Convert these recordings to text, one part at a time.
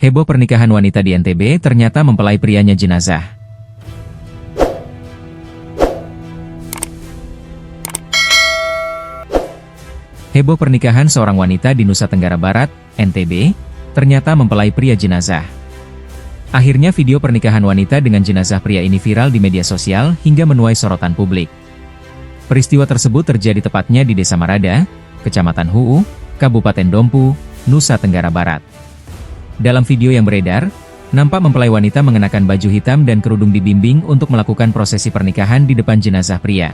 Heboh pernikahan wanita di NTB ternyata mempelai prianya jenazah. Heboh pernikahan seorang wanita di Nusa Tenggara Barat, NTB, ternyata mempelai pria jenazah. Akhirnya video pernikahan wanita dengan jenazah pria ini viral di media sosial hingga menuai sorotan publik. Peristiwa tersebut terjadi tepatnya di Desa Marada, Kecamatan Huu, Kabupaten Dompu, Nusa Tenggara Barat. Dalam video yang beredar, nampak mempelai wanita mengenakan baju hitam dan kerudung dibimbing untuk melakukan prosesi pernikahan di depan jenazah pria.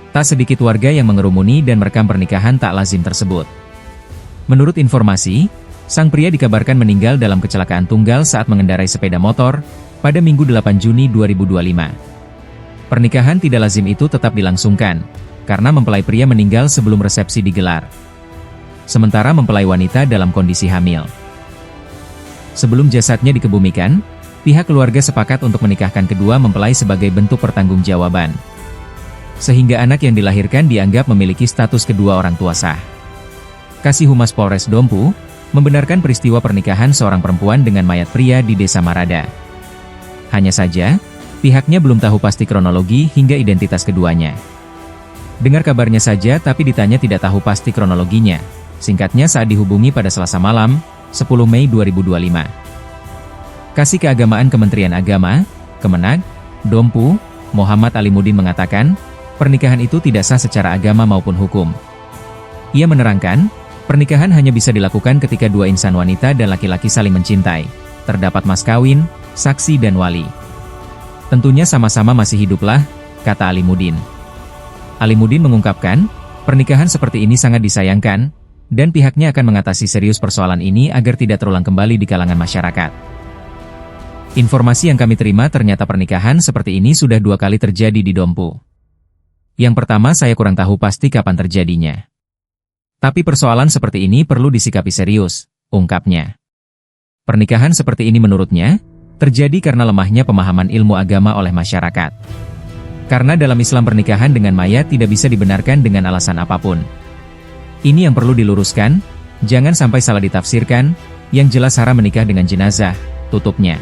Tak sedikit warga yang mengerumuni dan merekam pernikahan tak lazim tersebut. Menurut informasi, sang pria dikabarkan meninggal dalam kecelakaan tunggal saat mengendarai sepeda motor pada Minggu 8 Juni 2025. Pernikahan tidak lazim itu tetap dilangsungkan, karena mempelai pria meninggal sebelum resepsi digelar. Sementara mempelai wanita dalam kondisi hamil. Sebelum jasadnya dikebumikan, pihak keluarga sepakat untuk menikahkan kedua mempelai sebagai bentuk pertanggungjawaban. Sehingga anak yang dilahirkan dianggap memiliki status kedua orang tua sah. Kasih Humas Polres Dompu membenarkan peristiwa pernikahan seorang perempuan dengan mayat pria di Desa Marada. Hanya saja, pihaknya belum tahu pasti kronologi hingga identitas keduanya. Dengar kabarnya saja tapi ditanya tidak tahu pasti kronologinya. Singkatnya saat dihubungi pada Selasa malam, 10 Mei 2025. Kasih Keagamaan Kementerian Agama, Kemenag, Dompu, Muhammad Alimuddin mengatakan, pernikahan itu tidak sah secara agama maupun hukum. Ia menerangkan, pernikahan hanya bisa dilakukan ketika dua insan wanita dan laki-laki saling mencintai, terdapat mas kawin, saksi dan wali. Tentunya sama-sama masih hiduplah, kata Alimuddin. Alimuddin mengungkapkan, pernikahan seperti ini sangat disayangkan, dan pihaknya akan mengatasi serius persoalan ini agar tidak terulang kembali di kalangan masyarakat. Informasi yang kami terima ternyata pernikahan seperti ini sudah 2 kali terjadi di Dompu. Yang pertama saya kurang tahu pasti kapan terjadinya. Tapi persoalan seperti ini perlu disikapi serius, ungkapnya. Pernikahan seperti ini menurutnya, terjadi karena lemahnya pemahaman ilmu agama oleh masyarakat. Karena dalam Islam pernikahan dengan mayat tidak bisa dibenarkan dengan alasan apapun. Ini yang perlu diluruskan, jangan sampai salah ditafsirkan, yang jelas haram menikah dengan jenazah, tutupnya.